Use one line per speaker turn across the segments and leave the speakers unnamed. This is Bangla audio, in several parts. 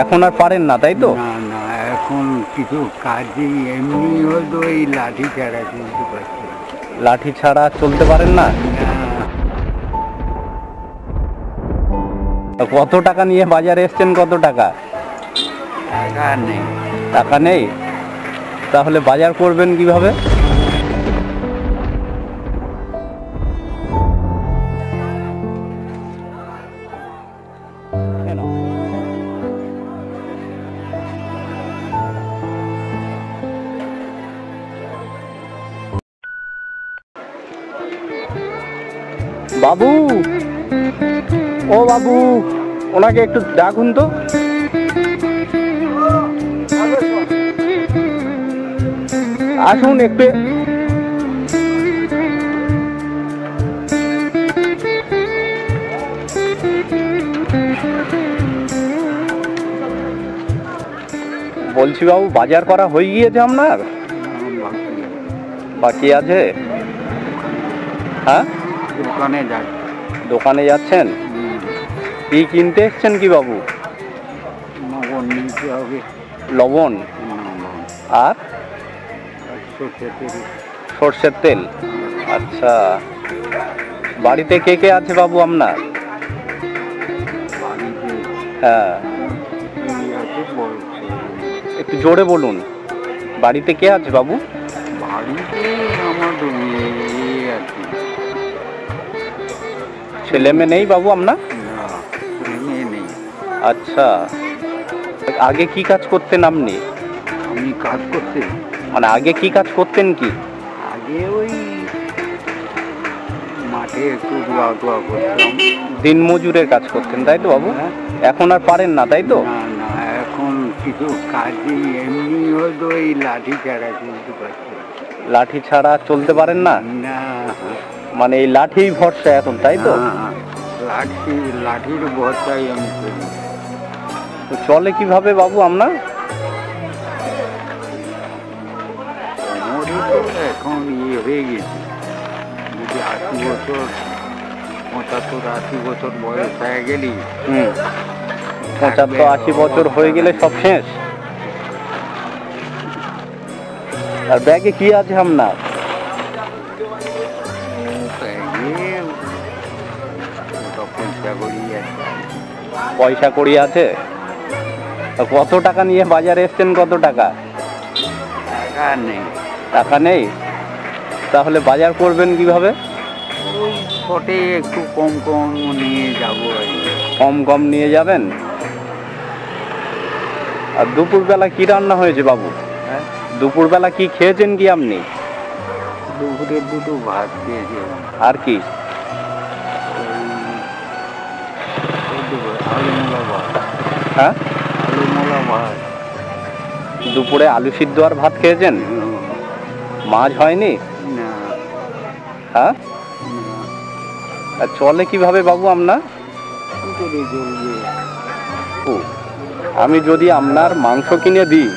এখন আর পারেন না, তাই তো?
না না, এখন কিছু কাজই এমনি হয়তো এই লাঠি ছাড়া চলতে পারছে না।
লাঠি ছাড়া চলতে পারেন না? কত টাকা নিয়ে বাজারে এসছেন? কত টাকা?
টাকা নেই।
টাকা নেই? তাহলে বাজার করবেন কিভাবে? বাবু, ও বাবু, ওনাকে একটু ডাকুন তো। আসুন একটু। বলছি বাবু, বাজার করা হয়ে গিয়েছে আপনার? বাকি আছে? হ্যাঁ,
দোকানে যাই।
দোকানে যাচ্ছেন? কি কিনতে এসছেন কি বাবু?
লবণ নিতে হবে।
লবণ আর সর্ষের তেল। আচ্ছা, বাড়িতে কে কে আছে বাবু আপনার? হ্যাঁ, একটু জোরে বলুন। বাড়িতে কে আছে বাবু?
বাড়িতে আমার আছে।
ছেলে মেয়ে নেই বাবু আপনার?
না, ছেলে নেই।
আচ্ছা, আগে কি কাজ করতেন আপনি?
আমি কাজ করতে,
মানে আগে কি কাজ করতেন কি?
আগে ওই মাঠে একটু দোয়া টোয়া করতাম।
দিন মজুরের কাজ করতেন, তাই তো বাবু? এখন আর পারেন না, তাই তো?
না না, এখন কিছু কাজই এমনি হয়তো এই লাঠি ছাড়া চলতে পারছে না।
লাঠি ছাড়া চলতে পারেন না?
না,
মানে এই লাঠিই ভরসা এখন, তাই তো?
লাঠির ভরসাই আমি করি।
তো চলে কিভাবে বাবু আপনার?
এখন হয়ে গেছে, যদি 80 বছর 75-80 বছর বয়স হয়ে গেলি।
75-80 বছর হয়ে গেলে সব শেষ। আর ব্যাগে কি আছে আপনার? পয়সা কড়ি আছে? কত টাকা নিয়ে বাজারে এসছেন? কত টাকা?
টাকা নেই।
টাকা নেই? তাহলে বাজার করবেন কিভাবে?
ওই ছোটে একটু কম কম নিয়ে যাবো।
কম কম নিয়ে যাবেন? আর দুপুরবেলা কি রান্না হয়েছে বাবু?
হ্যাঁ,
দুপুরবেলা কি খেয়েছেন কি আপনি?
দুপুরে দুটো ভাত খেয়েছি।
আর কি?
আলু মোলা ভাত।
হ্যাঁ,
আলু মোলা ভাত।
দুপুরে আলু সিদ্ধ আর ভাত খেয়েছেন? মাছ হয়নি?
না।
হ্যাঁ, আর চলে কিভাবে বাবু আপনার? আমি যদি আপনার মাংস কিনে দিই,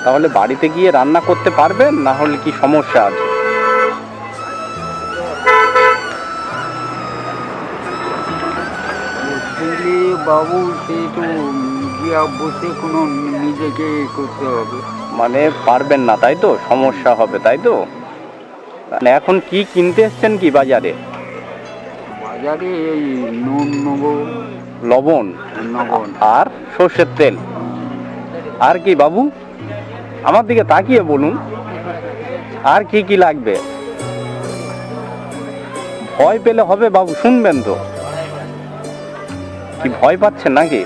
তাহলে বাড়িতে গিয়ে রান্না করতে পারবেন? না হলে কি সমস্যা আছে?
বাবু, সেই তো গিয়া বসে কোনো নিজেকে করতে হবে।
মানে পারবেন না, তাই তো? সমস্যা হবে, তাই তো? মানে এখন কি কিনতে এসছেন কি বাজারে?
বাজারে এই নুন নেবো,
লবণ আর সর্ষের তেল। আর কি বাবু? আমার দিকে তাকিয়ে বলুন, আর কি কি লাগবে? ভয় পেলে হবে বাবু, শুনবেন তো। কি ভয় পাচ্ছেন নাকি?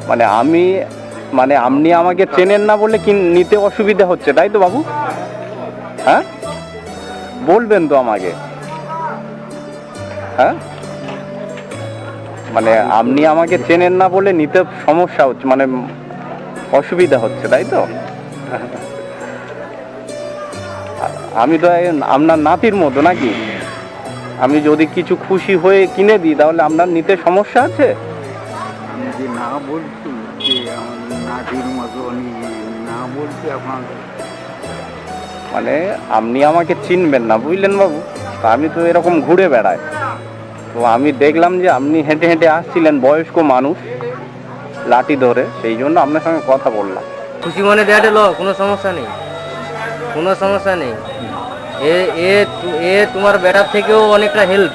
মানে আপনি আমাকে চেনেন না বলে কি নিতে অসুবিধা হচ্ছে, তাই তো বাবু? হ্যাঁ, বলবেন তো আমাকে। হ্যাঁ, মানে আপনি আমাকে চেনেন না বলে নিতে সমস্যা হচ্ছে, মানে অসুবিধা হচ্ছে, তাই তো? আমি তো আপনার নাতির মতো নাকি? আমি যদি কিছু খুশি হয়ে কিনে দিই, তাহলে আপনার নিতে সমস্যা আছে?
আমি যে না বলছি যে আমার নাতির মতো না বলছি আপনার।
মানে আপনি আমাকে চিনবেন না, বুঝলেন বাবু? তা আমি তো এরকম ঘুরে বেড়াই। তো আমি দেখলাম যে আপনি হেঁটে হেঁটে আসছিলেন, বয়স্ক মানুষ, লাঠি ধরে, সেই জন্য আপনার সঙ্গে কথা বললাম।
খুশি মনে দেয়াটা লো, কোনো সমস্যা নেই, কোনো সমস্যা নেই। এ এ এ তোমার বেটার থেকেও অনেকটা হেল্প।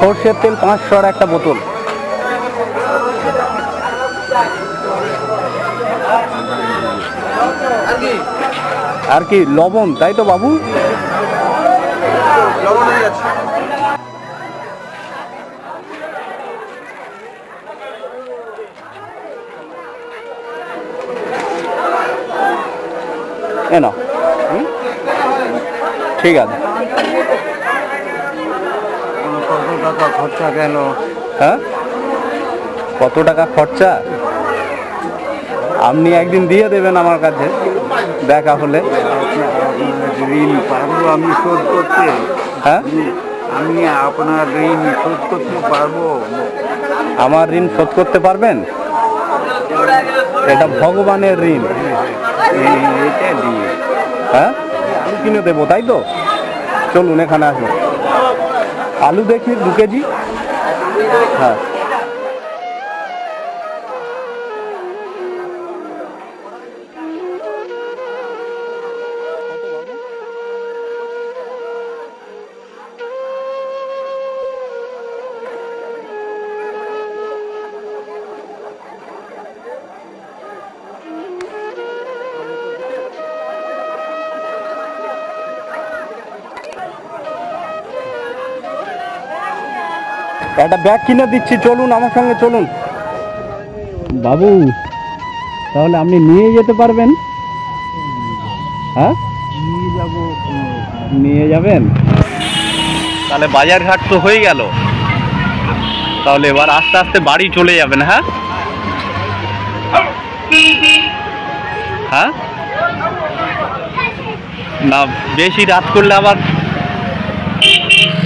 সর্ষের তেল 500 একটা বোতল। আর কি লবণ, তাই তো বাবু? না ঠিক আছে।
কত টাকা খরচা গেল?
হ্যাঁ, কত টাকা খরচা আপনি একদিন দিয়ে দেবেন আমার কাছে, দেখা হলে।
ঋণ পারবো আমি শোধ করতে?
হ্যাঁ,
আমি আপনার ঋণ শোধ করতে পারবো?
আমার ঋণ শোধ করতে পারবেন? এটা ভগবানের ঋণ।
এটা দিয়ে
হ্যাঁ, আলু কিনে দেবো, তাই তো? চলুন এখানে আসুন, আলু দেখি 2 কেজি। হ্যাঁ, একটা ব্যাগ কিনে দিচ্ছি, চলুন আমার সঙ্গে চলুন। বাবু, তাহলে আপনি নিয়ে যেতে পারবেন? হ্যাঁ,
নিয়ে যাবো।
নিয়ে যাবেন? তাহলে বাজার ঘাট তো হয়ে গেল, তাহলে এবার আস্তে আস্তে বাড়ি চলে যাবেন। হ্যাঁ হ্যাঁ, না বেশি রাত করলে আবার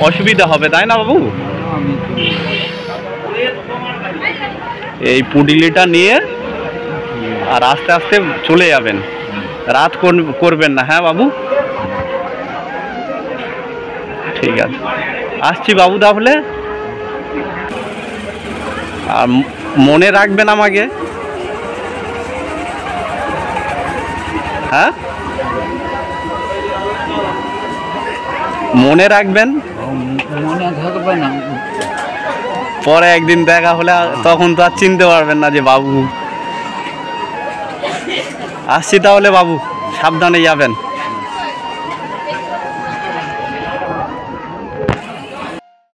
অসুবিধা হবে, তাই না বাবু? এই পুডিলিটা নিয়ে আর আস্তে আস্তে চলে যাবেন, রাত করবেন না। হ্যাঁ বাবু, ঠিক আছে, আসছি বাবু তাহলে। আর মনে রাখবেন আমাকে। হ্যাঁ, মনে রাখবেন।
মনে থাকবে না,
পরে একদিন দেখা হলে তখন তো আর চিনতে পারবেন না যে বাবু। আসছি তাহলে বাবু, সাবধানে যাবেন।